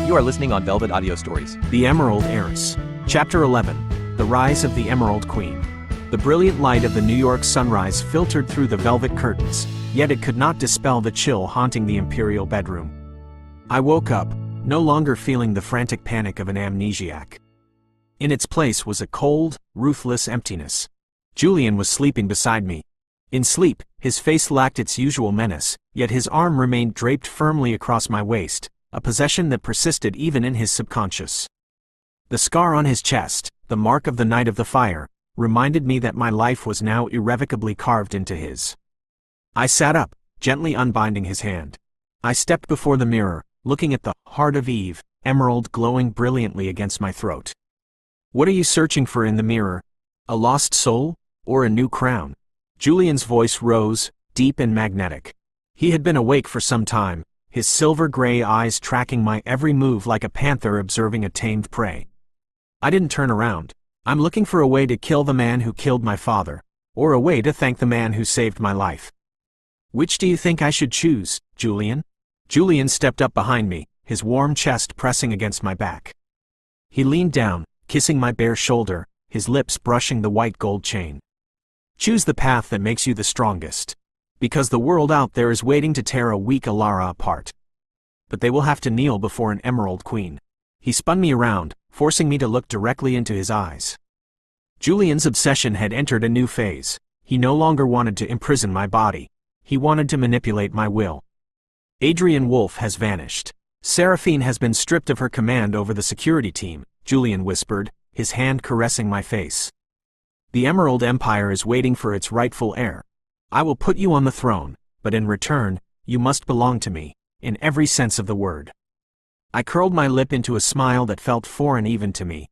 You are listening on Velvet Audio Stories. The Emerald Heiress. Chapter 11. The Rise of the Emerald Queen. The brilliant light of the New York sunrise filtered through the velvet curtains, yet it could not dispel the chill haunting the imperial bedroom. I woke up, no longer feeling the frantic panic of an amnesiac. In its place was a cold, ruthless emptiness. Julian was sleeping beside me. In sleep, his face lacked its usual menace, yet his arm remained draped firmly across my waist, a possession that persisted even in his subconscious. The scar on his chest, the mark of the Night of the Fire, reminded me that my life was now irrevocably carved into his. I sat up, gently unbinding his hand. I stepped before the mirror, looking at the Heart of Eve, emerald glowing brilliantly against my throat. What are you searching for in the mirror? A lost soul? Or a new crown? Julian's voice rose, deep and magnetic. He had been awake for some time, his silver-gray eyes tracking my every move like a panther observing a tamed prey. I didn't turn around. I'm looking for a way to kill the man who killed my father, or a way to thank the man who saved my life. Which do you think I should choose, Julian? Julian stepped up behind me, his warm chest pressing against my back. He leaned down, kissing my bare shoulder, his lips brushing the white gold chain. Choose the path that makes you the strongest. Because the world out there is waiting to tear a weak Alara apart. But they will have to kneel before an Emerald Queen. He spun me around, forcing me to look directly into his eyes. Julian's obsession had entered a new phase. He no longer wanted to imprison my body. He wanted to manipulate my will. Adrian Wolfe has vanished. Seraphine has been stripped of her command over the security team, Julian whispered, his hand caressing my face. The Emerald Empire is waiting for its rightful heir. I will put you on the throne, but in return, you must belong to me, in every sense of the word. I curled my lip into a smile that felt foreign even to me.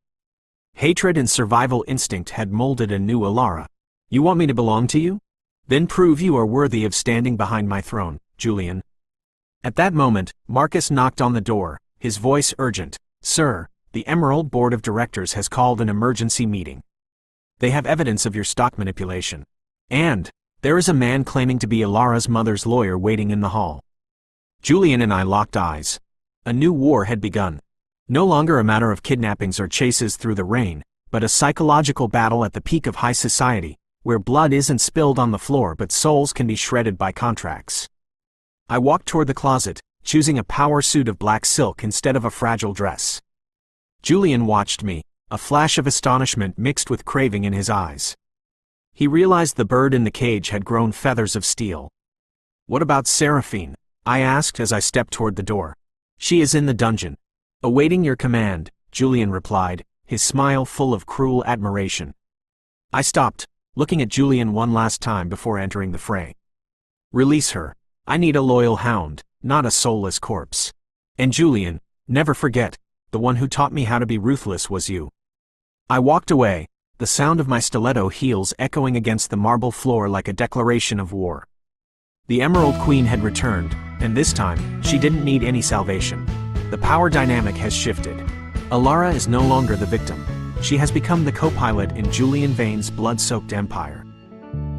Hatred and survival instinct had molded a new Alara. You want me to belong to you? Then prove you are worthy of standing behind my throne, Julian. At that moment, Marcus knocked on the door, his voice urgent. Sir, the Emerald Board of Directors has called an emergency meeting. They have evidence of your stock manipulation. And there is a man claiming to be Alara's mother's lawyer waiting in the hall. Julian and I locked eyes. A new war had begun. No longer a matter of kidnappings or chases through the rain, but a psychological battle at the peak of high society, where blood isn't spilled on the floor but souls can be shredded by contracts. I walked toward the closet, choosing a power suit of black silk instead of a fragile dress. Julian watched me, a flash of astonishment mixed with craving in his eyes. He realized the bird in the cage had grown feathers of steel. What about Seraphine? I asked as I stepped toward the door. She is in the dungeon. Awaiting your command, Julian replied, his smile full of cruel admiration. I stopped, looking at Julian one last time before entering the fray. Release her. I need a loyal hound, not a soulless corpse. And Julian, never forget, the one who taught me how to be ruthless was you. I walked away, the sound of my stiletto heels echoing against the marble floor like a declaration of war. The Emerald Queen had returned, and this time, she didn't need any salvation. The power dynamic has shifted. Alara is no longer the victim. She has become the co-pilot in Julian Vane's blood-soaked empire.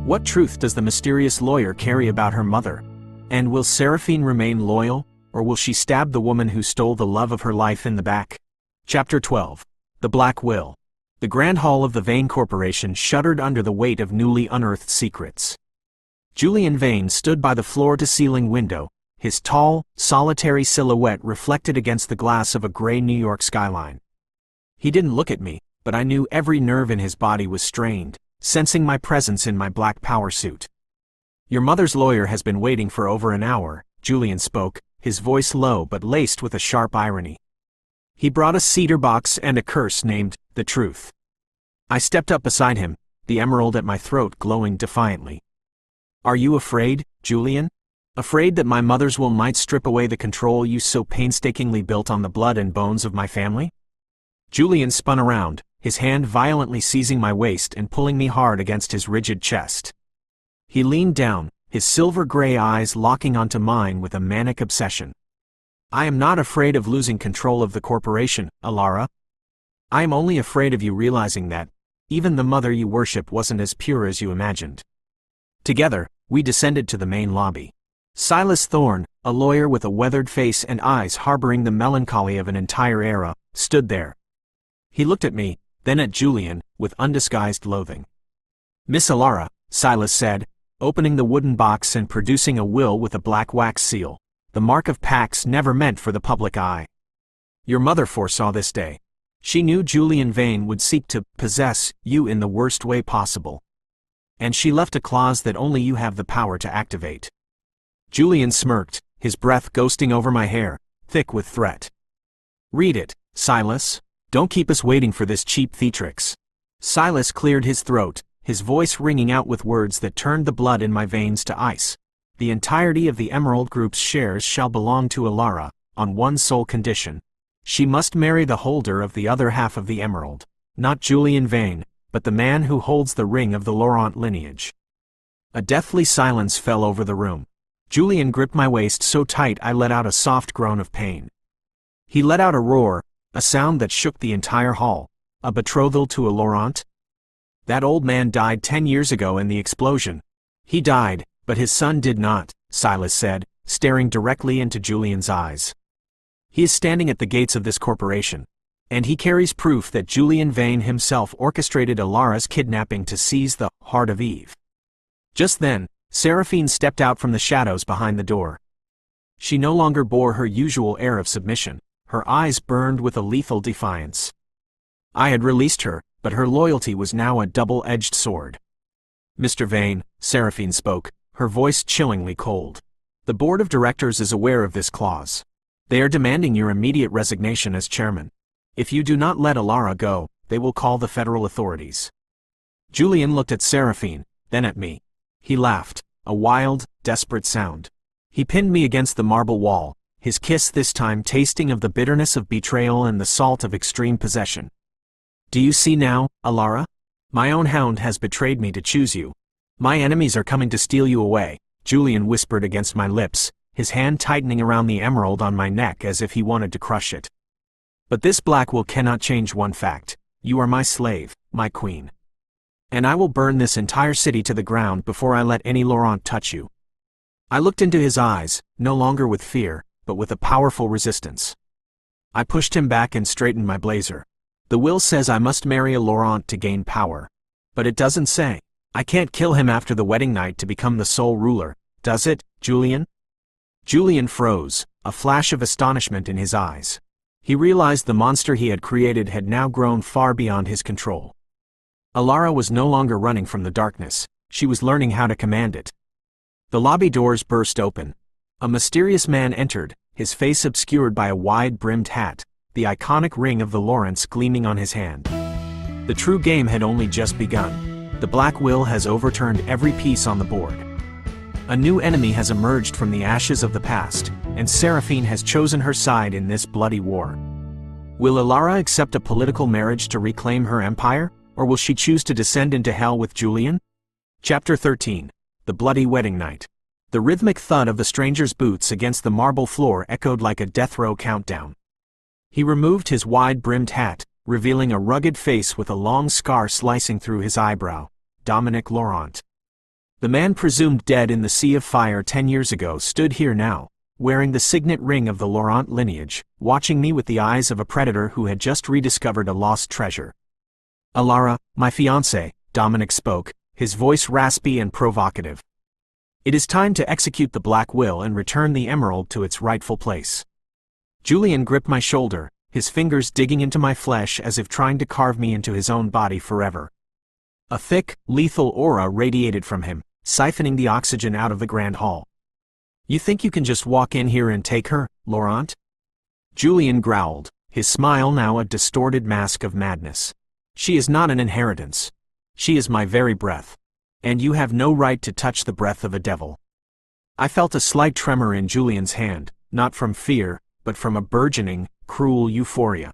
What truth does the mysterious lawyer carry about her mother? And will Seraphine remain loyal, or will she stab the woman who stole the love of her life in the back? Chapter 12. The Black Will. The Grand Hall of the Vane Corporation shuddered under the weight of newly unearthed secrets. Julian Vane stood by the floor-to-ceiling window, his tall, solitary silhouette reflected against the glass of a gray New York skyline. He didn't look at me, but I knew every nerve in his body was strained, sensing my presence in my black power suit. Your mother's lawyer has been waiting for over an hour, Julian spoke, his voice low but laced with a sharp irony. He brought a cedar box and a curse named The Truth. I stepped up beside him, the emerald at my throat glowing defiantly. Are you afraid, Julian? Afraid that my mother's will might strip away the control you so painstakingly built on the blood and bones of my family? Julian spun around, his hand violently seizing my waist and pulling me hard against his rigid chest. He leaned down, his silver-gray eyes locking onto mine with a manic obsession. I am not afraid of losing control of the corporation, Alara. I am only afraid of you realizing that even the mother you worship wasn't as pure as you imagined. Together, we descended to the main lobby. Silas Thorne, A lawyer with a weathered face and eyes harboring the melancholy of an entire era, stood there. He looked at me, then at Julian, with undisguised loathing. "Miss Alara," Silas said, opening the wooden box and producing a will with a black wax seal, the mark of Pax never meant for the public eye. "Your mother foresaw this day. She knew Julian Vane would seek to possess you in the worst way possible. And she left a clause that only you have the power to activate." Julian smirked, his breath ghosting over my hair, thick with threat. "Read it, Silas. Don't keep us waiting for this cheap theatrics." Silas cleared his throat, his voice ringing out with words that turned the blood in my veins to ice. "The entirety of the Emerald Group's shares shall belong to Alara, on one sole condition. She must marry the holder of the other half of the emerald. Not Julian Vane, but the man who holds the ring of the Laurent lineage." A deathly silence fell over the room. Julian gripped my waist so tight I let out a soft groan of pain. He let out a roar, a sound that shook the entire hall. "A betrothal to a Laurent? That old man died 10 years ago in the explosion." "He died, but his son did not," Silas said, staring directly into Julian's eyes. "He is standing at the gates of this corporation. And he carries proof that Julian Vane himself orchestrated Alara's kidnapping to seize the Heart of Eve." Just then, Seraphine stepped out from the shadows behind the door. She no longer bore her usual air of submission. Her eyes burned with a lethal defiance. I had released her, but her loyalty was now a double-edged sword. "Mr. Vane," Seraphine spoke, her voice chillingly cold. "The board of directors is aware of this clause. They are demanding your immediate resignation as chairman. If you do not let Alara go, they will call the federal authorities." Julian looked at Seraphine, then at me. He laughed, a wild, desperate sound. He pinned me against the marble wall, his kiss this time tasting of the bitterness of betrayal and the salt of extreme possession. "Do you see now, Alara? My own hound has betrayed me to choose you. My enemies are coming to steal you away," Julian whispered against my lips, his hand tightening around the emerald on my neck as if he wanted to crush it. "But this black will cannot change one fact. You are my slave, my queen. And I will burn this entire city to the ground before I let any Laurent touch you." I looked into his eyes, no longer with fear, but with a powerful resistance. I pushed him back and straightened my blazer. "The will says I must marry a Laurent to gain power. But it doesn't say I can't kill him after the wedding night to become the sole ruler, does it, Julian?" Julian froze, a flash of astonishment in his eyes. He realized the monster he had created had now grown far beyond his control. Alara was no longer running from the darkness, she was learning how to command it. The lobby doors burst open. A mysterious man entered, his face obscured by a wide-brimmed hat, the iconic ring of the Laurents gleaming on his hand. The true game had only just begun. The Black Will has overturned every piece on the board. A new enemy has emerged from the ashes of the past, and Seraphine has chosen her side in this bloody war. Will Alara accept a political marriage to reclaim her empire, or will she choose to descend into hell with Julian? Chapter 13. The Bloody Wedding Night. The rhythmic thud of the stranger's boots against the marble floor echoed like a death row countdown. He removed his wide-brimmed hat, revealing a rugged face with a long scar slicing through his eyebrow. Dominic Laurent. The man presumed dead in the Sea of Fire 10 years ago stood here now, wearing the signet ring of the Laurent lineage, watching me with the eyes of a predator who had just rediscovered a lost treasure. "Alara, my fiancée," Dominic spoke, his voice raspy and provocative. "It is time to execute the Black Will and return the emerald to its rightful place." Julian gripped my shoulder, his fingers digging into my flesh as if trying to carve me into his own body forever. A thick, lethal aura radiated from him, siphoning the oxygen out of the grand hall. "You think you can just walk in here and take her, Laurent?" Julian growled, his smile now a distorted mask of madness. "She is not an inheritance. She is my very breath. And you have no right to touch the breath of a devil." I felt a slight tremor in Julian's hand, not from fear, but from a burgeoning, cruel euphoria.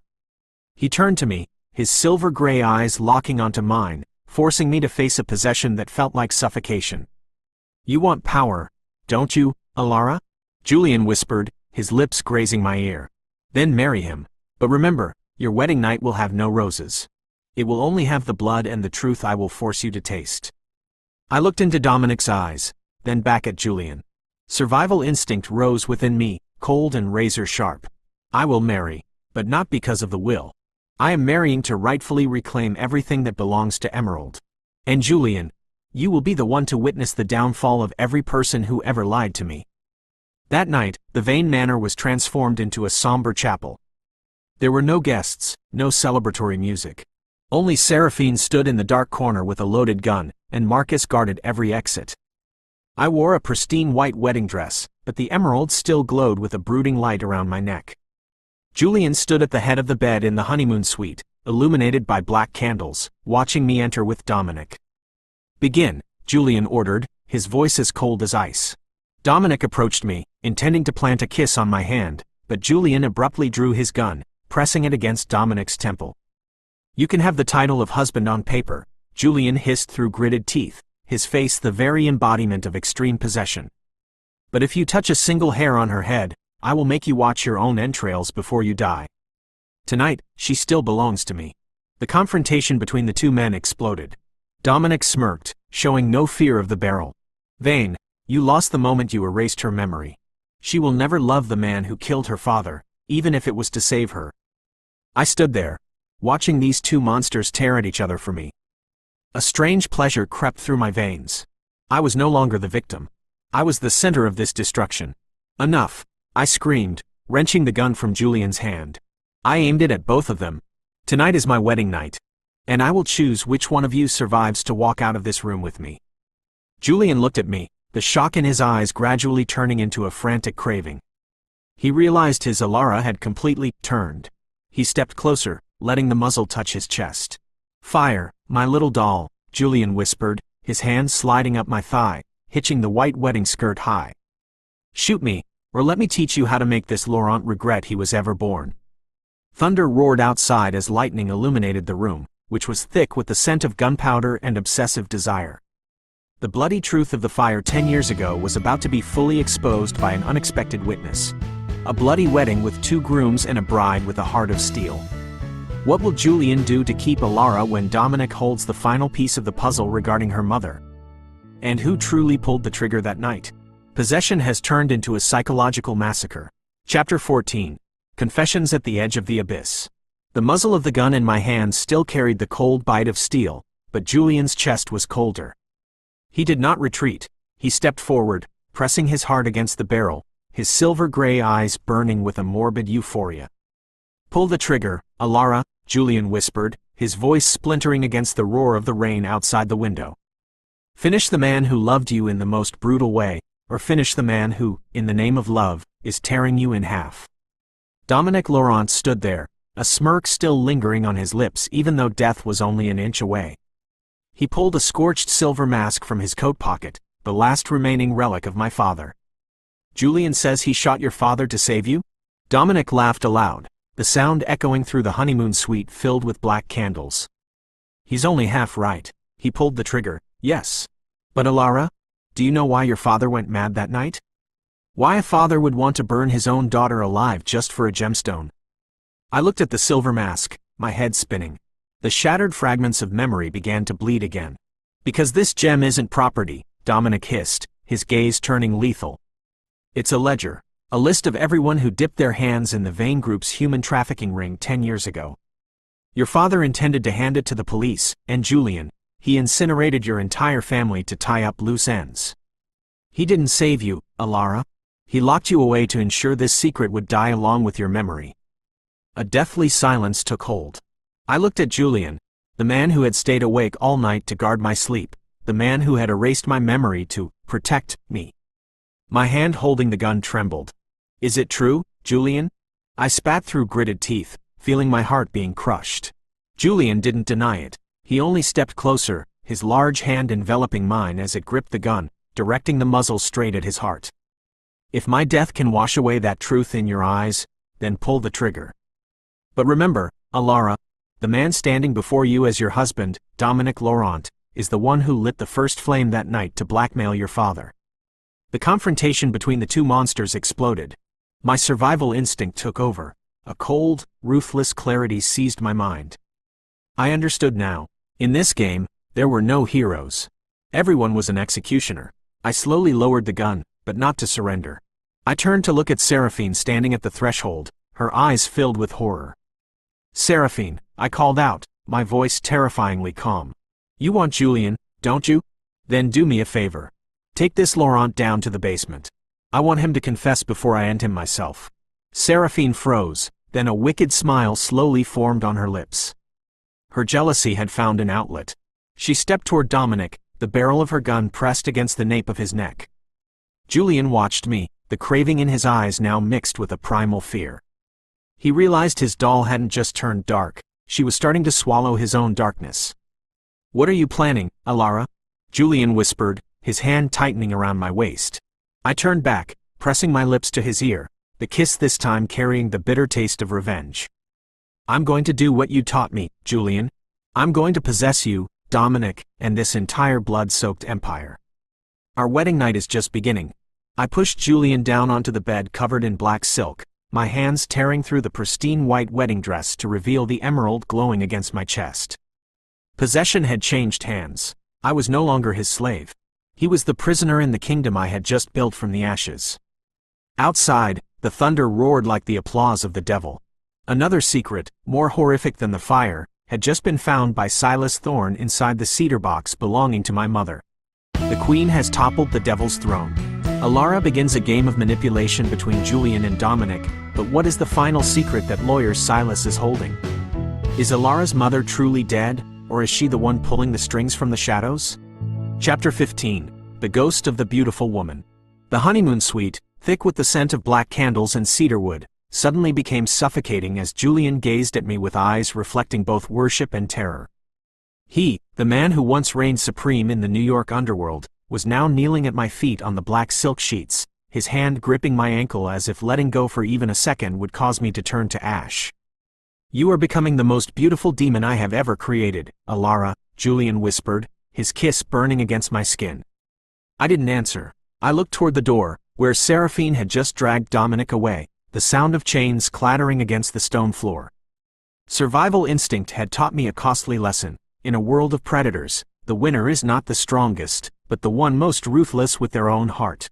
He turned to me, his silver-gray eyes locking onto mine, forcing me to face a possession that felt like suffocation. "You want power, don't you, Alara?" Julian whispered, his lips grazing my ear. "Then marry him. But remember, your wedding night will have no roses. It will only have the blood and the truth I will force you to taste." I looked into Dominic's eyes, then back at Julian. Survival instinct rose within me, cold and razor sharp. I will marry, but not because of the will. I am marrying to rightfully reclaim everything that belongs to Emerald. And Julian, you will be the one to witness the downfall of every person who ever lied to me. That night, the Vane Manor was transformed into a somber chapel. There were no guests, no celebratory music. Only Seraphine stood in the dark corner with a loaded gun, and Marcus guarded every exit. I wore a pristine white wedding dress, but the emerald still glowed with a brooding light around my neck. Julian stood at the head of the bed in the honeymoon suite, illuminated by black candles, watching me enter with Dominic. "Begin," Julian ordered, his voice as cold as ice. Dominic approached me, intending to plant a kiss on my hand, but Julian abruptly drew his gun, pressing it against Dominic's temple. "You can have the title of husband on paper," Julian hissed through gritted teeth, his face the very embodiment of extreme possession. "But if you touch a single hair on her head, I will make you watch your own entrails before you die. Tonight, she still belongs to me." The confrontation between the two men exploded. Dominic smirked, showing no fear of the barrel. "Vane, you lost the moment you erased her memory. She will never love the man who killed her father, even if it was to save her." I stood there, watching these two monsters tear at each other for me. A strange pleasure crept through my veins. I was no longer the victim. I was the center of this destruction. "Enough," I screamed, wrenching the gun from Julian's hand. I aimed it at both of them. "Tonight is my wedding night, and I will choose which one of you survives to walk out of this room with me." Julian looked at me, the shock in his eyes gradually turning into a frantic craving. He realized his Alara had completely turned. He stepped closer, letting the muzzle touch his chest. "Fire, my little doll," Julian whispered, his hand sliding up my thigh, hitching the white wedding skirt high. "Shoot me, or let me teach you how to make this Laurent regret he was ever born." Thunder roared outside as lightning illuminated the room, which was thick with the scent of gunpowder and obsessive desire. The bloody truth of the fire 10 years ago was about to be fully exposed by an unexpected witness. A bloody wedding with 2 grooms and a bride with a heart of steel. What will Julian do to keep Alara when Dominic holds the final piece of the puzzle regarding her mother? And who truly pulled the trigger that night? Possession has turned into a psychological massacre. Chapter 14. Confessions at the Edge of the Abyss. The muzzle of the gun in my hand still carried the cold bite of steel, but Julian's chest was colder. He did not retreat. He stepped forward, pressing his heart against the barrel, his silver-gray eyes burning with a morbid euphoria. "Pull the trigger, Alara," Julian whispered, his voice splintering against the roar of the rain outside the window. "Finish the man who loved you in the most brutal way, or finish the man who, in the name of love, is tearing you in half." Dominic Laurent stood there, a smirk still lingering on his lips even though death was only an inch away. He pulled a scorched silver mask from his coat pocket, the last remaining relic of my father. "Julian says he shot your father to save you?" Dominic laughed aloud, the sound echoing through the honeymoon suite filled with black candles. "He's only half right." He pulled the trigger. "Yes. But Alara, do you know why your father went mad that night? Why a father would want to burn his own daughter alive just for a gemstone?" I looked at the silver mask, my head spinning. The shattered fragments of memory began to bleed again. "Because this gem isn't property," Dominic hissed, his gaze turning lethal. "It's a ledger, a list of everyone who dipped their hands in the Vane Group's human trafficking ring 10 years ago. Your father intended to hand it to the police, and Julian, he incinerated your entire family to tie up loose ends. He didn't save you, Alara. He locked you away to ensure this secret would die along with your memory." A deathly silence took hold. I looked at Julian, the man who had stayed awake all night to guard my sleep, the man who had erased my memory to protect me. My hand holding the gun trembled. "Is it true, Julian?" I spat through gritted teeth, feeling my heart being crushed. Julian didn't deny it. He only stepped closer, his large hand enveloping mine as it gripped the gun, directing the muzzle straight at his heart. "If my death can wash away that truth in your eyes, then pull the trigger. But remember, Alara, the man standing before you as your husband, Dominic Laurent, is the one who lit the first flame that night to blackmail your father." The confrontation between the two monsters exploded. My survival instinct took over. A cold, ruthless clarity seized my mind. I understood now. In this game, there were no heroes. Everyone was an executioner. I slowly lowered the gun, but not to surrender. I turned to look at Seraphine standing at the threshold, her eyes filled with horror. "Seraphine," I called out, my voice terrifyingly calm. "You want Julian, don't you? Then do me a favor. Take this Laurent down to the basement. I want him to confess before I end him myself." Seraphine froze, then a wicked smile slowly formed on her lips. Her jealousy had found an outlet. She stepped toward Dominic, the barrel of her gun pressed against the nape of his neck. Julian watched me, the craving in his eyes now mixed with a primal fear. He realized his doll hadn't just turned dark, she was starting to swallow his own darkness. "What are you planning, Alara?" Julian whispered, his hand tightening around my waist. I turned back, pressing my lips to his ear, the kiss this time carrying the bitter taste of revenge. "I'm going to do what you taught me, Julian. I'm going to possess you, Dominic, and this entire blood-soaked empire. Our wedding night is just beginning." I pushed Julian down onto the bed covered in black silk, my hands tearing through the pristine white wedding dress to reveal the emerald glowing against my chest. Possession had changed hands. I was no longer his slave. He was the prisoner in the kingdom I had just built from the ashes. Outside, the thunder roared like the applause of the devil. Another secret, more horrific than the fire, had just been found by Silas Thorne inside the cedar box belonging to my mother. The queen has toppled the devil's throne. Alara begins a game of manipulation between Julian and Dominic, but what is the final secret that lawyer Silas is holding? Is Alara's mother truly dead, or is she the one pulling the strings from the shadows? Chapter 15. The Ghost of the Beautiful Woman. The honeymoon suite, thick with the scent of black candles and cedarwood, suddenly became suffocating as Julian gazed at me with eyes reflecting both worship and terror. He, the man who once reigned supreme in the New York underworld, was now kneeling at my feet on the black silk sheets, his hand gripping my ankle as if letting go for even a second would cause me to turn to ash. "You are becoming the most beautiful demon I have ever created, Alara," Julian whispered, his kiss burning against my skin. I didn't answer. I looked toward the door, where Seraphine had just dragged Dominic away, the sound of chains clattering against the stone floor. Survival instinct had taught me a costly lesson. In a world of predators, the winner is not the strongest, but the one most ruthless with their own heart.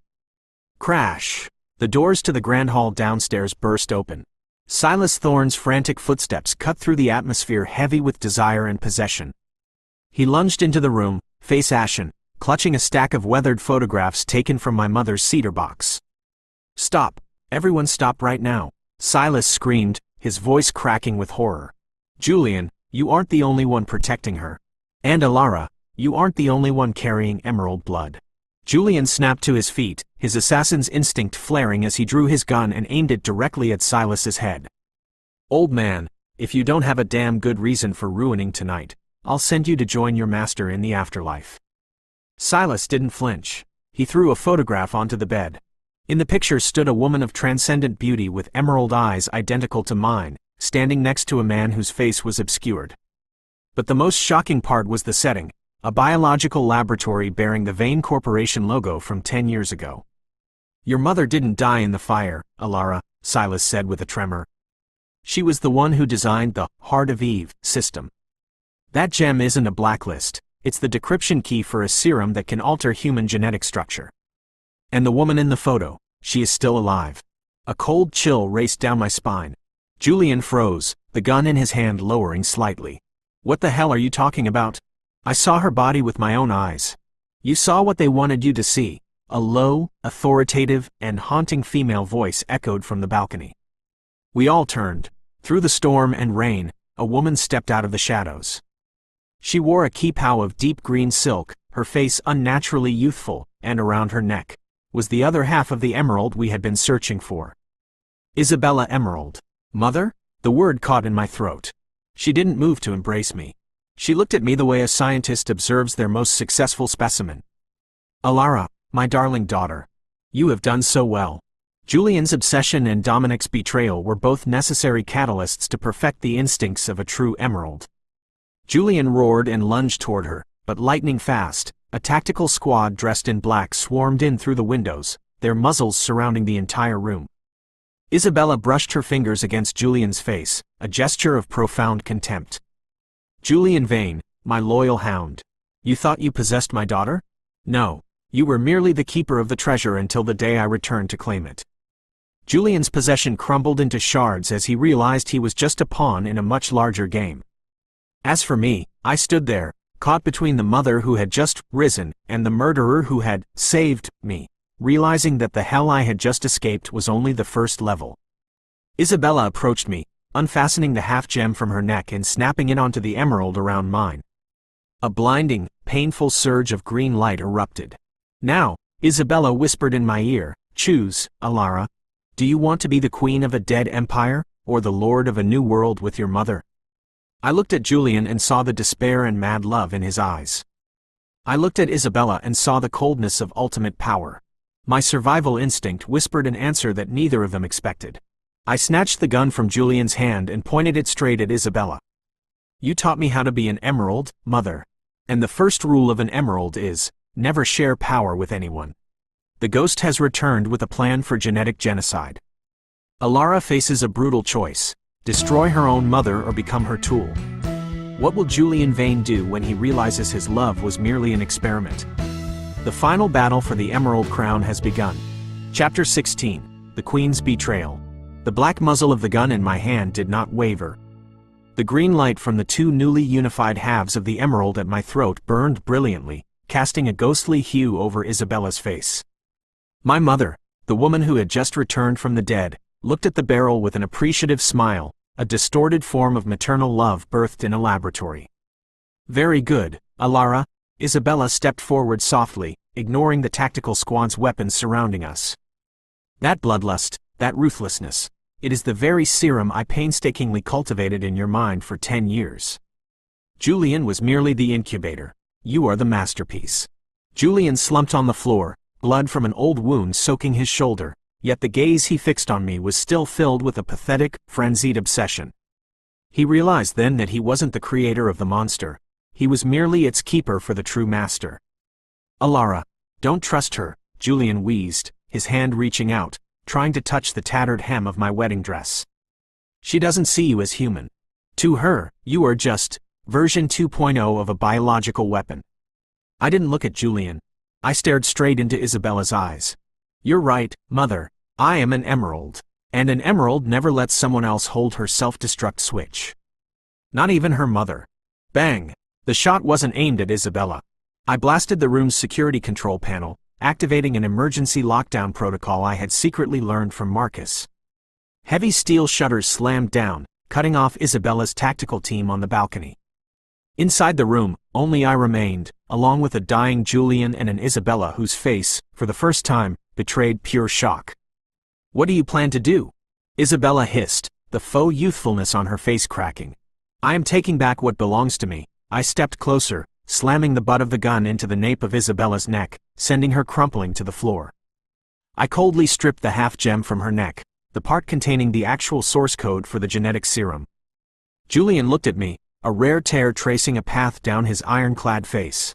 Crash! The doors to the grand hall downstairs burst open. Silas Thorne's frantic footsteps cut through the atmosphere heavy with desire and possession. He lunged into the room, face ashen, clutching a stack of weathered photographs taken from my mother's cedar box. "Stop! Everyone stop right now!" Silas screamed, his voice cracking with horror. "Julian, you aren't the only one protecting her. And Alara, you aren't the only one carrying emerald blood." Julian snapped to his feet, his assassin's instinct flaring as he drew his gun and aimed it directly at Silas's head. "Old man, if you don't have a damn good reason for ruining tonight, I'll send you to join your master in the afterlife." Silas didn't flinch. He threw a photograph onto the bed. In the picture stood a woman of transcendent beauty with emerald eyes identical to mine, standing next to a man whose face was obscured. But the most shocking part was the setting, a biological laboratory bearing the Vane Corporation logo from 10 years ago. "Your mother didn't die in the fire, Alara," Silas said with a tremor. "She was the one who designed the Heart of Eve system. That gem isn't a blacklist, it's the decryption key for a serum that can alter human genetic structure. And the woman in the photo, she is still alive." A cold chill raced down my spine. Julian froze, the gun in his hand lowering slightly. "What the hell are you talking about? I saw her body with my own eyes." "You saw what they wanted you to see," a low, authoritative, and haunting female voice echoed from the balcony. We all turned. Through the storm and rain, a woman stepped out of the shadows. She wore a kipao of deep green silk, her face unnaturally youthful, and around her neck was the other half of the emerald we had been searching for. Isabella Emerald. "Mother?" The word caught in my throat. She didn't move to embrace me. She looked at me the way a scientist observes their most successful specimen. "Alara, my darling daughter. You have done so well." Julian's obsession and Dominic's betrayal were both necessary catalysts to perfect the instincts of a true emerald. Julian roared and lunged toward her, but lightning fast, a tactical squad dressed in black swarmed in through the windows, their muzzles surrounding the entire room. Isabella brushed her fingers against Julian's face, a gesture of profound contempt. "Julian Vane, my loyal hound. You thought you possessed my daughter? No. You were merely the keeper of the treasure until the day I returned to claim it. Julian's possession crumbled into shards as he realized he was just a pawn in a much larger game. As for me, I stood there, caught between the mother who had just risen and the murderer who had saved me, realizing that the hell I had just escaped was only the first level. Isabella approached me, unfastening the half-gem from her neck and snapping it onto the emerald around mine. A blinding, painful surge of green light erupted. Now, Isabella whispered in my ear, choose, Alara. Do you want to be the queen of a dead empire, or the lord of a new world with your mother? I looked at Julian and saw the despair and mad love in his eyes. I looked at Isabella and saw the coldness of ultimate power. My survival instinct whispered an answer that neither of them expected. I snatched the gun from Julian's hand and pointed it straight at Isabella. You taught me how to be an emerald, mother. And the first rule of an emerald is, never share power with anyone. The ghost has returned with a plan for genetic genocide. Alara faces a brutal choice: destroy her own mother or become her tool. What will Julian Vane do when he realizes his love was merely an experiment? The final battle for the Emerald Crown has begun. Chapter 16: The Queen's Betrayal. The black muzzle of the gun in my hand did not waver. The green light from the two newly unified halves of the emerald at my throat burned brilliantly, casting a ghostly hue over Isabella's face. My mother, the woman who had just returned from the dead, looked at the barrel with an appreciative smile, a distorted form of maternal love birthed in a laboratory. Very good, Alara. Isabella stepped forward softly, ignoring the tactical squad's weapons surrounding us. That bloodlust, that ruthlessness, it is the very serum I painstakingly cultivated in your mind for 10 years. Julian was merely the incubator. You are the masterpiece. Julian slumped on the floor, blood from an old wound soaking his shoulder, yet the gaze he fixed on me was still filled with a pathetic, frenzied obsession. He realized then that he wasn't the creator of the monster. He was merely its keeper for the true master. Alara, don't trust her, Julian wheezed, his hand reaching out, trying to touch the tattered hem of my wedding dress. She doesn't see you as human. To her, you are just version 2.0 of a biological weapon. I didn't look at Julian. I stared straight into Isabella's eyes. You're right, mother. I am an emerald. And an emerald never lets someone else hold her self-destruct switch. Not even her mother. Bang! The shot wasn't aimed at Isabella. I blasted the room's security control panel, activating an emergency lockdown protocol I had secretly learned from Marcus. Heavy steel shutters slammed down, cutting off Isabella's tactical team on the balcony. Inside the room, only I remained, along with a dying Julian and an Isabella whose face, for the first time, betrayed pure shock. What do you plan to do? Isabella hissed, the faux youthfulness on her face cracking. I am taking back what belongs to me. I stepped closer, slamming the butt of the gun into the nape of Isabella's neck, sending her crumpling to the floor. I coldly stripped the half-gem from her neck, the part containing the actual source code for the genetic serum. Julian looked at me, a rare tear tracing a path down his ironclad face.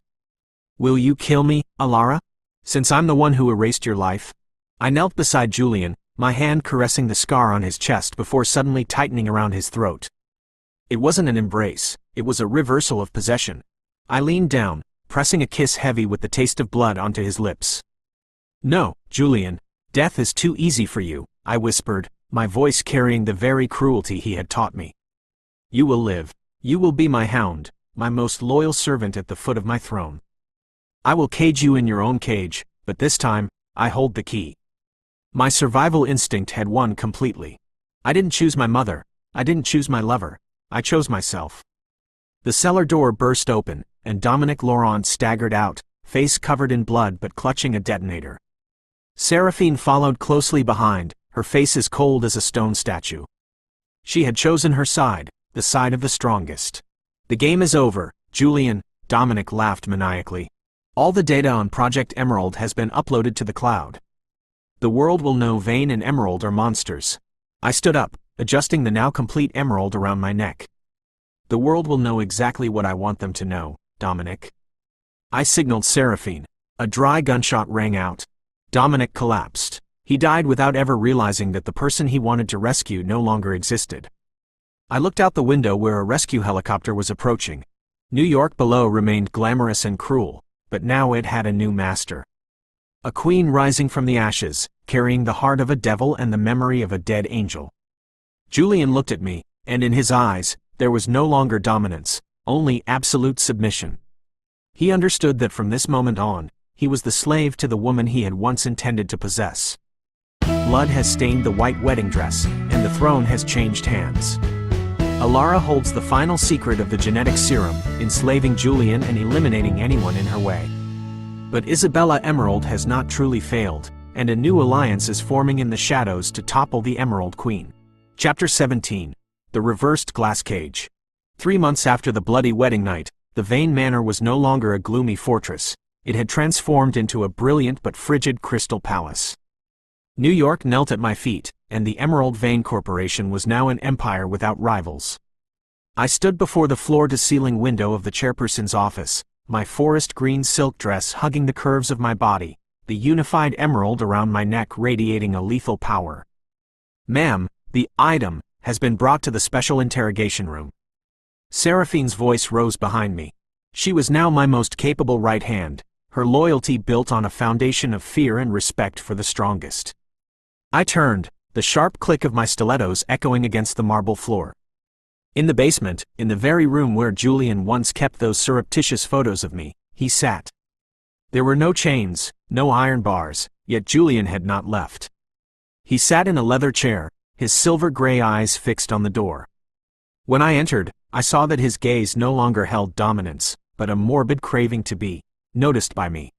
Will you kill me, Alara? Since I'm the one who erased your life? I knelt beside Julian, my hand caressing the scar on his chest before suddenly tightening around his throat. It wasn't an embrace, it was a reversal of possession. I leaned down, pressing a kiss heavy with the taste of blood onto his lips. No, Julian, death is too easy for you, I whispered, my voice carrying the very cruelty he had taught me. You will live. You will be my hound, my most loyal servant at the foot of my throne. I will cage you in your own cage, but this time, I hold the key. My survival instinct had won completely. I didn't choose my mother, I didn't choose my lover, I chose myself. The cellar door burst open, and Dominique Laurent staggered out, face covered in blood but clutching a detonator. Seraphine followed closely behind, her face as cold as a stone statue. She had chosen her side, the side of the strongest. The game is over, Julian, Dominic laughed maniacally. All the data on Project Emerald has been uploaded to the cloud. The world will know Vane and Emerald are monsters. I stood up, adjusting the now complete emerald around my neck. The world will know exactly what I want them to know, Dominic. I signaled Seraphine. A dry gunshot rang out. Dominic collapsed. He died without ever realizing that the person he wanted to rescue no longer existed. I looked out the window where a rescue helicopter was approaching. New York below remained glamorous and cruel, but now it had a new master. A queen rising from the ashes, carrying the heart of a devil and the memory of a dead angel. Julian looked at me, and in his eyes, there was no longer dominance, only absolute submission. He understood that from this moment on, he was the slave to the woman he had once intended to possess. Blood has stained the white wedding dress, and the throne has changed hands. Alara holds the final secret of the genetic serum, enslaving Julian and eliminating anyone in her way. But Isabella Emerald has not truly failed, and a new alliance is forming in the shadows to topple the Emerald Queen. Chapter 17. The Reversed Glass Cage. 3 months after the bloody wedding night, the Vane Manor was no longer a gloomy fortress. It had transformed into a brilliant but frigid crystal palace. New York knelt at my feet, and the Emerald Vane Corporation was now an empire without rivals. I stood before the floor-to-ceiling window of the chairperson's office, my forest green silk dress hugging the curves of my body, the unified emerald around my neck radiating a lethal power. "Ma'am, the item has been brought to the special interrogation room." Seraphine's voice rose behind me. She was now my most capable right hand, her loyalty built on a foundation of fear and respect for the strongest. I turned, the sharp click of my stilettos echoing against the marble floor. In the basement, in the very room where Julian once kept those surreptitious photos of me, he sat. There were no chains, no iron bars, yet Julian had not left. He sat in a leather chair, his silver-gray eyes fixed on the door. When I entered, I saw that his gaze no longer held dominance, but a morbid craving to be noticed by me.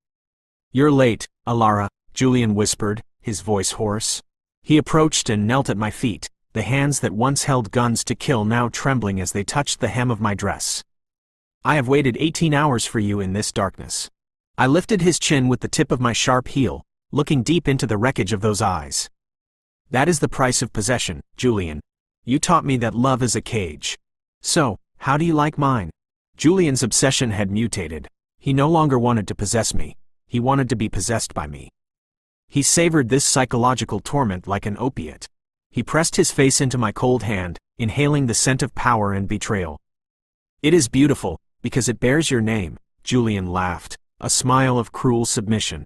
"You're late, Alara," Julian whispered, his voice hoarse. He approached and knelt at my feet, the hands that once held guns to kill now trembling as they touched the hem of my dress. "I have waited 18 hours for you in this darkness." I lifted his chin with the tip of my sharp heel, looking deep into the wreckage of those eyes. "That is the price of possession, Julian. You taught me that love is a cage. So, how do you like mine?" Julian's obsession had mutated. He no longer wanted to possess me. He wanted to be possessed by me. He savored this psychological torment like an opiate. He pressed his face into my cold hand, inhaling the scent of power and betrayal. "It is beautiful, because it bears your name," Julian laughed, a smile of cruel submission.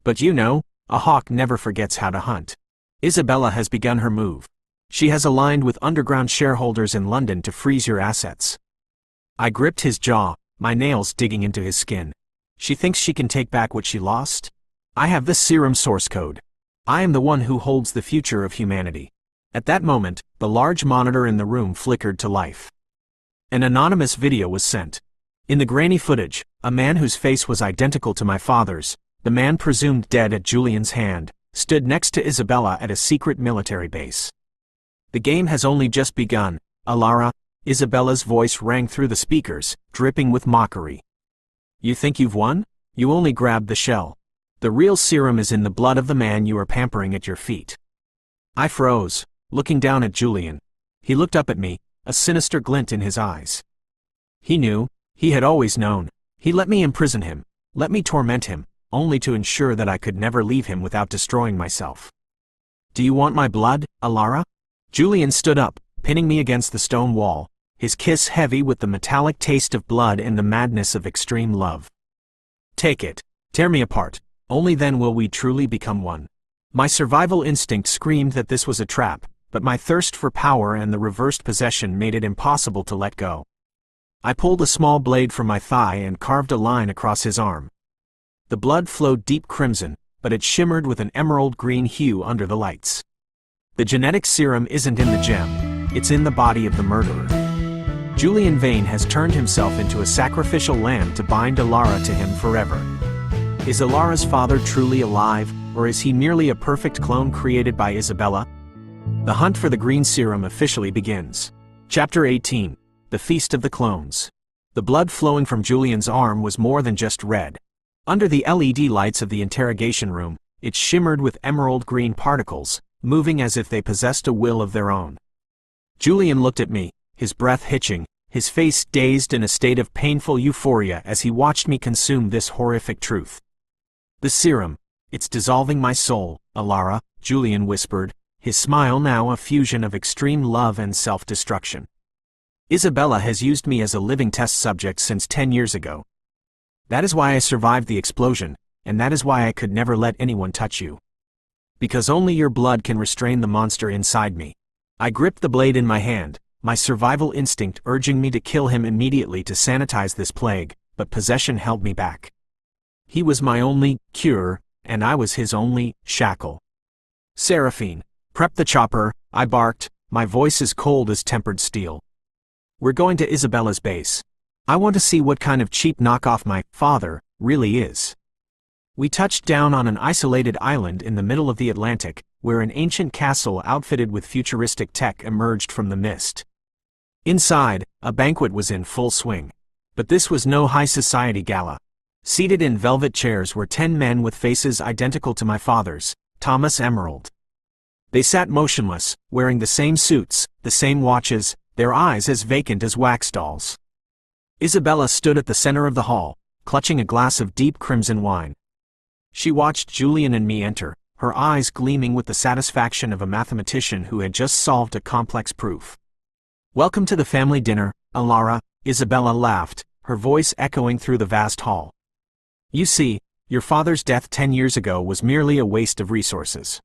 "But you know, a hawk never forgets how to hunt. Isabella has begun her move. She has aligned with underground shareholders in London to freeze your assets." I gripped his jaw, my nails digging into his skin. "She thinks she can take back what she lost? I have the serum source code. I am the one who holds the future of humanity." At that moment, the large monitor in the room flickered to life. An anonymous video was sent. In the grainy footage, a man whose face was identical to my father's, the man presumed dead at Julian's hand, stood next to Isabella at a secret military base. "The game has only just begun, Alara," Isabella's voice rang through the speakers, dripping with mockery. "You think you've won? You only grabbed the shell. The real serum is in the blood of the man you are pampering at your feet." I froze, looking down at Julian. He looked up at me, a sinister glint in his eyes. He knew, he had always known. He let me imprison him, let me torment him, only to ensure that I could never leave him without destroying myself. "Do you want my blood, Alara?" Julian stood up, pinning me against the stone wall, his kiss heavy with the metallic taste of blood and the madness of extreme love. "Take it. Tear me apart. Only then will we truly become one." My survival instinct screamed that this was a trap, but my thirst for power and the reversed possession made it impossible to let go. I pulled a small blade from my thigh and carved a line across his arm. The blood flowed deep crimson, but it shimmered with an emerald green hue under the lights. The genetic serum isn't in the gem, it's in the body of the murderer. Julian Vane has turned himself into a sacrificial lamb to bind Alara to him forever. Is Alara's father truly alive, or is he merely a perfect clone created by Isabella? The hunt for the green serum officially begins. Chapter 18. The Feast of the Clones. The blood flowing from Julian's arm was more than just red. Under the LED lights of the interrogation room, it shimmered with emerald green particles, moving as if they possessed a will of their own. Julian looked at me, his breath hitching, his face dazed in a state of painful euphoria as he watched me consume this horrific truth. "The serum, it's dissolving my soul, Alara," Julian whispered, his smile now a fusion of extreme love and self-destruction. "Isabella has used me as a living test subject since 10 years ago. That is why I survived the explosion, and that is why I could never let anyone touch you. Because only your blood can restrain the monster inside me. I gripped the blade in my hand, my survival instinct urging me to kill him immediately to sanitize this plague, but possession held me back. He was my only cure, and I was his only shackle. Seraphine, prep the chopper, I barked, my voice as cold as tempered steel. We're going to Isabella's base. I want to see what kind of cheap knockoff my father really is. We touched down on an isolated island in the middle of the Atlantic, where an ancient castle outfitted with futuristic tech emerged from the mist. Inside, a banquet was in full swing. But this was no high society gala. Seated in velvet chairs were 10 men with faces identical to my father's, Thomas Emerald. They sat motionless, wearing the same suits, the same watches, their eyes as vacant as wax dolls. Isabella stood at the center of the hall, clutching a glass of deep crimson wine. She watched Julian and me enter, her eyes gleaming with the satisfaction of a mathematician who had just solved a complex proof. Welcome to the family dinner, Alara, Isabella laughed, her voice echoing through the vast hall. You see, your father's death 10 years ago was merely a waste of resources.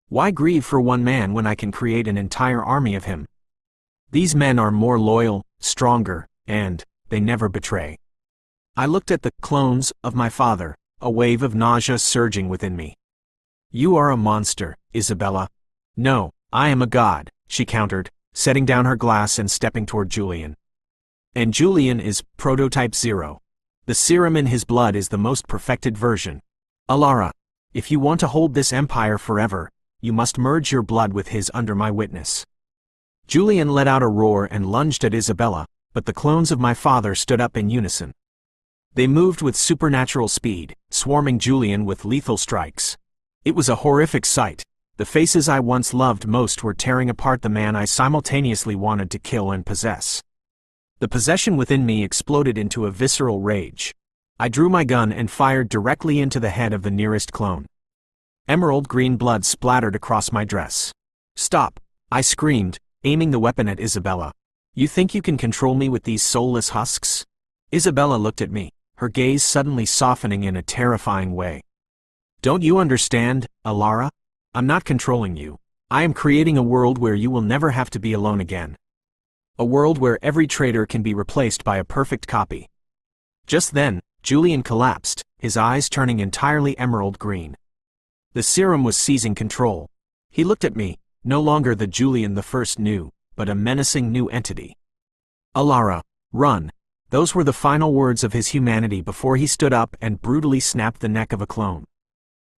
Why grieve for one man when I can create an entire army of him? These men are more loyal, stronger, and they never betray. I looked at the clones of my father, a wave of nausea surging within me. You are a monster, Isabella. No, I am a god, she countered, setting down her glass and stepping toward Julian. And Julian is prototype 0. The serum in his blood is the most perfected version. Alara, if you want to hold this empire forever, you must merge your blood with his under my witness. Julian let out a roar and lunged at Isabella, but the clones of my father stood up in unison. They moved with supernatural speed, swarming Julian with lethal strikes. It was a horrific sight. The faces I once loved most were tearing apart the man I simultaneously wanted to kill and possess. The possession within me exploded into a visceral rage. I drew my gun and fired directly into the head of the nearest clone. Emerald green blood splattered across my dress. Stop, I screamed, aiming the weapon at Isabella. You think you can control me with these soulless husks? Isabella looked at me, her gaze suddenly softening in a terrifying way. Don't you understand, Alara? I'm not controlling you. I am creating a world where you will never have to be alone again. A world where every traitor can be replaced by a perfect copy. Just then, Julian collapsed, his eyes turning entirely emerald green. The serum was seizing control. He looked at me, no longer the Julian the first knew, but a menacing new entity. Alara, run. Those were the final words of his humanity before he stood up and brutally snapped the neck of a clone.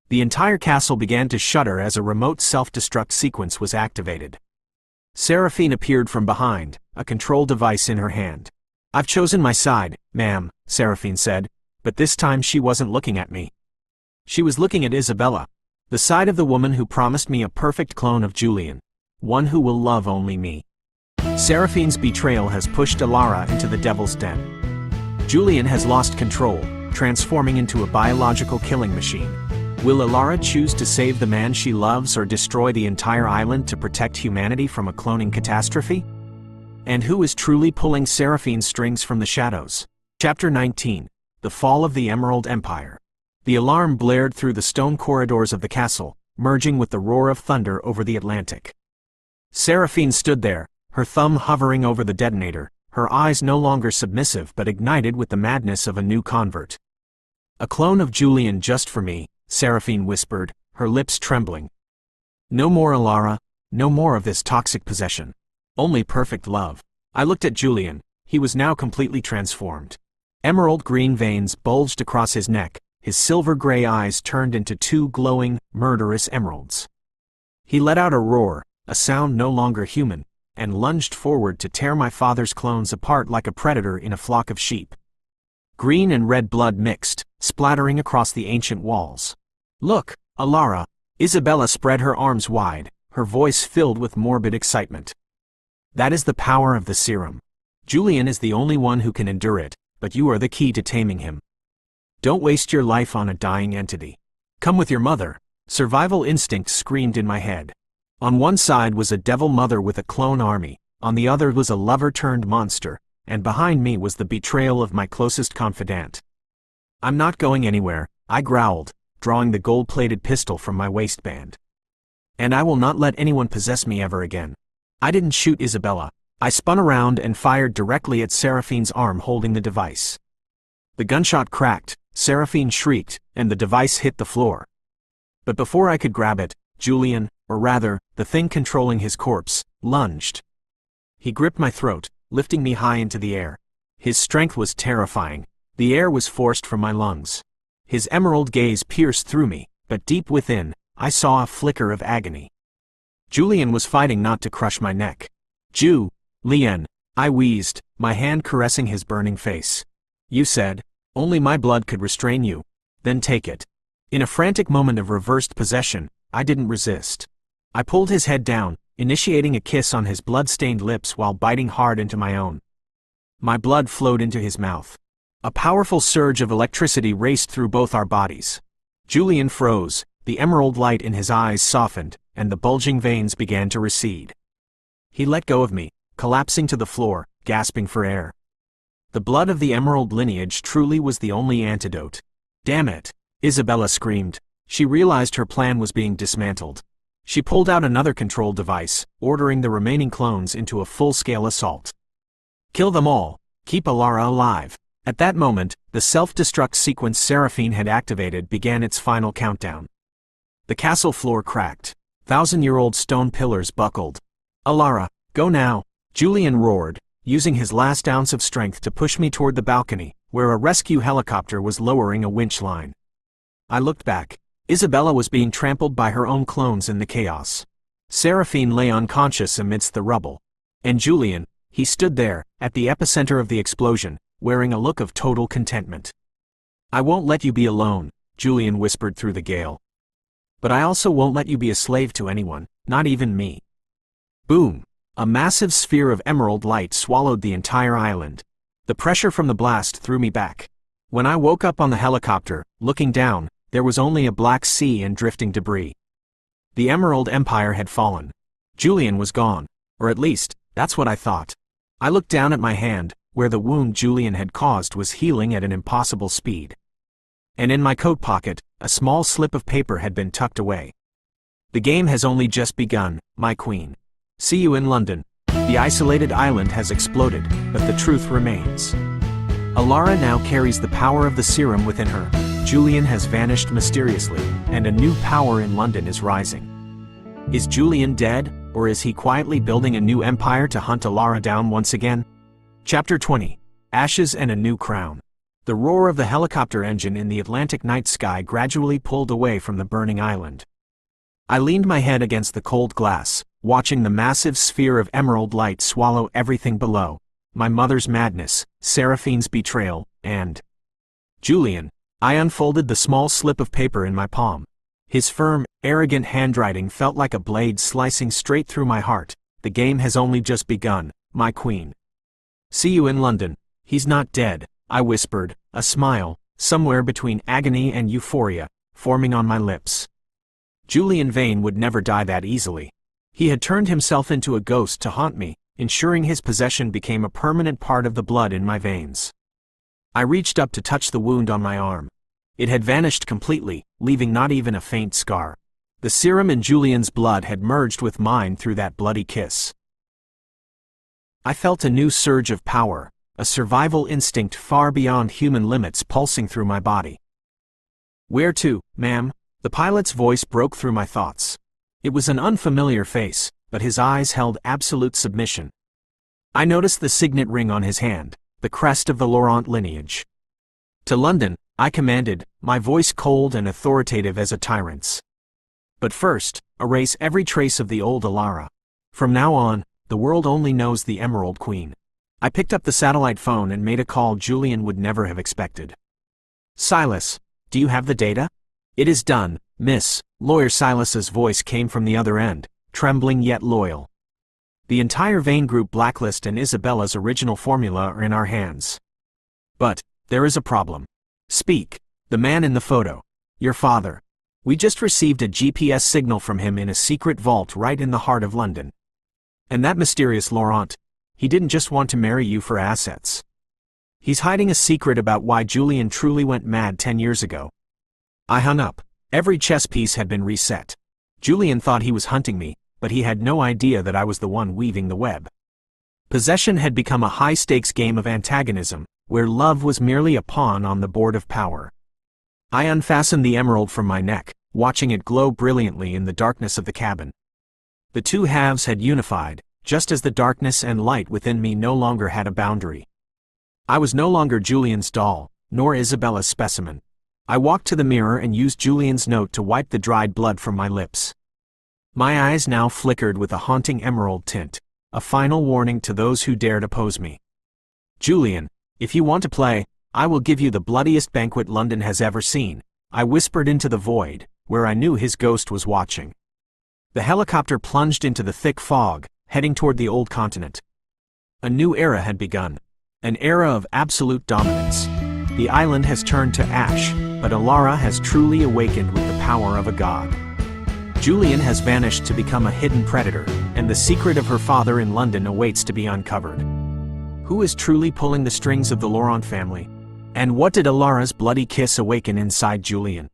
The entire castle began to shudder as a remote self-destruct sequence was activated. Seraphine appeared from behind, a control device in her hand. I've chosen my side, ma'am, Seraphine said, but this time she wasn't looking at me. She was looking at Isabella, the side of the woman who promised me a perfect clone of Julian, one who will love only me. Seraphine's betrayal has pushed Alara into the devil's den. Julian has lost control, transforming into a biological killing machine. Will Alara choose to save the man she loves or destroy the entire island to protect humanity from a cloning catastrophe? And who is truly pulling Seraphine's strings from the shadows? Chapter 19. The Fall of the Emerald Empire. The alarm blared through the stone corridors of the castle, merging with the roar of thunder over the Atlantic. Seraphine stood there, her thumb hovering over the detonator, her eyes no longer submissive but ignited with the madness of a new convert. A clone of Julian just for me, Seraphine whispered, her lips trembling. No more Alara, no more of this toxic possession. Only perfect love. I looked at Julian, he was now completely transformed. Emerald green veins bulged across his neck, his silver-gray eyes turned into 2 glowing, murderous emeralds. He let out a roar, a sound no longer human, and lunged forward to tear my father's clones apart like a predator in a flock of sheep. Green and red blood mixed, splattering across the ancient walls. Look, Alara! Isabella spread her arms wide, her voice filled with morbid excitement. That is the power of the serum. Julian is the only one who can endure it, but you are the key to taming him. Don't waste your life on a dying entity. Come with your mother. Survival instinct screamed in my head. On one side was a devil mother with a clone army, on the other was a lover-turned-monster, and behind me was the betrayal of my closest confidant. I'm not going anywhere, I growled, drawing the gold-plated pistol from my waistband. And I will not let anyone possess me ever again. I didn't shoot Isabella. I spun around and fired directly at Seraphine's arm holding the device. The gunshot cracked, Seraphine shrieked, and the device hit the floor. But before I could grab it, Julian, or rather, the thing controlling his corpse, lunged. He gripped my throat, lifting me high into the air. His strength was terrifying. The air was forced from my lungs. His emerald gaze pierced through me, but deep within, I saw a flicker of agony. Julian was fighting not to crush my neck. Lien, I wheezed, my hand caressing his burning face. You said, only my blood could restrain you. Then take it. In a frantic moment of reversed possession, I didn't resist. I pulled his head down, initiating a kiss on his blood-stained lips while biting hard into my own. My blood flowed into his mouth. A powerful surge of electricity raced through both our bodies. Julian froze, the emerald light in his eyes softened, and the bulging veins began to recede. He let go of me, collapsing to the floor, gasping for air. The blood of the emerald lineage truly was the only antidote. Damn it! Isabella screamed. She realized her plan was being dismantled. She pulled out another control device, ordering the remaining clones into a full-scale assault. Kill them all. Keep Alara alive. At that moment, the self-destruct sequence Seraphine had activated began its final countdown. The castle floor cracked. 1,000-year-old stone pillars buckled. Alara, go now! Julian roared, using his last ounce of strength to push me toward the balcony, where a rescue helicopter was lowering a winch line. I looked back. Isabella was being trampled by her own clones in the chaos. Seraphine lay unconscious amidst the rubble. And Julian, he stood there, at the epicenter of the explosion, wearing a look of total contentment. I won't let you be alone, Julian whispered through the gale. But I also won't let you be a slave to anyone, not even me. Boom! A massive sphere of emerald light swallowed the entire island. The pressure from the blast threw me back. When I woke up on the helicopter, looking down, there was only a black sea and drifting debris. The Emerald Empire had fallen. Julian was gone. Or at least, that's what I thought. I looked down at my hand, where the wound Julian had caused was healing at an impossible speed. And in my coat pocket, a small slip of paper had been tucked away. The game has only just begun, my queen. See you in London. The isolated island has exploded, but the truth remains. Alara now carries the power of the serum within her. Julian has vanished mysteriously, and a new power in London is rising. Is Julian dead, or is he quietly building a new empire to hunt Alara down once again? Chapter 20. Ashes and a New Crown. The roar of the helicopter engine in the Atlantic night sky gradually pulled away from the burning island. I leaned my head against the cold glass, watching the massive sphere of emerald light swallow everything below. My mother's madness, Seraphine's betrayal, and Julian. I unfolded the small slip of paper in my palm. His firm, arrogant handwriting felt like a blade slicing straight through my heart. The game has only just begun, my queen. See you in London. He's not dead, I whispered, a smile, somewhere between agony and euphoria, forming on my lips. Julian Vane would never die that easily. He had turned himself into a ghost to haunt me, ensuring his possession became a permanent part of the blood in my veins. I reached up to touch the wound on my arm. It had vanished completely, leaving not even a faint scar. The serum in Julian's blood had merged with mine through that bloody kiss. I felt a new surge of power, a survival instinct far beyond human limits pulsing through my body. Where to, ma'am? The pilot's voice broke through my thoughts. It was an unfamiliar face, but his eyes held absolute submission. I noticed the signet ring on his hand, the crest of the Laurent lineage. To London, I commanded, my voice cold and authoritative as a tyrant's. But first, erase every trace of the old Alara. From now on, the world only knows the Emerald Queen. I picked up the satellite phone and made a call Julian would never have expected. Silas, do you have the data? It is done, miss. Lawyer Silas's voice came from the other end, trembling yet loyal. The entire Vane Group blacklist and Isabella's original formula are in our hands. But there is a problem. Speak. The man in the photo. Your father. We just received a GPS signal from him in a secret vault right in the heart of London. And that mysterious Laurent, he didn't just want to marry you for assets. He's hiding a secret about why Julian truly went mad 10 years ago. I hung up. Every chess piece had been reset. Julian thought he was hunting me, but he had no idea that I was the one weaving the web. Possession had become a high-stakes game of antagonism, where love was merely a pawn on the board of power. I unfastened the emerald from my neck, watching it glow brilliantly in the darkness of the cabin. The two halves had unified, just as the darkness and light within me no longer had a boundary. I was no longer Julian's doll, nor Isabella's specimen. I walked to the mirror and used Julian's note to wipe the dried blood from my lips. My eyes now flickered with a haunting emerald tint, a final warning to those who dared oppose me. Julian, if you want to play, I will give you the bloodiest banquet London has ever seen, I whispered into the void, where I knew his ghost was watching. The helicopter plunged into the thick fog, heading toward the old continent. A new era had begun. An era of absolute dominance. The island has turned to ash, but Alara has truly awakened with the power of a god. Julian has vanished to become a hidden predator, and the secret of her father in London awaits to be uncovered. Who is truly pulling the strings of the Laurent family? And what did Alara's bloody kiss awaken inside Julian?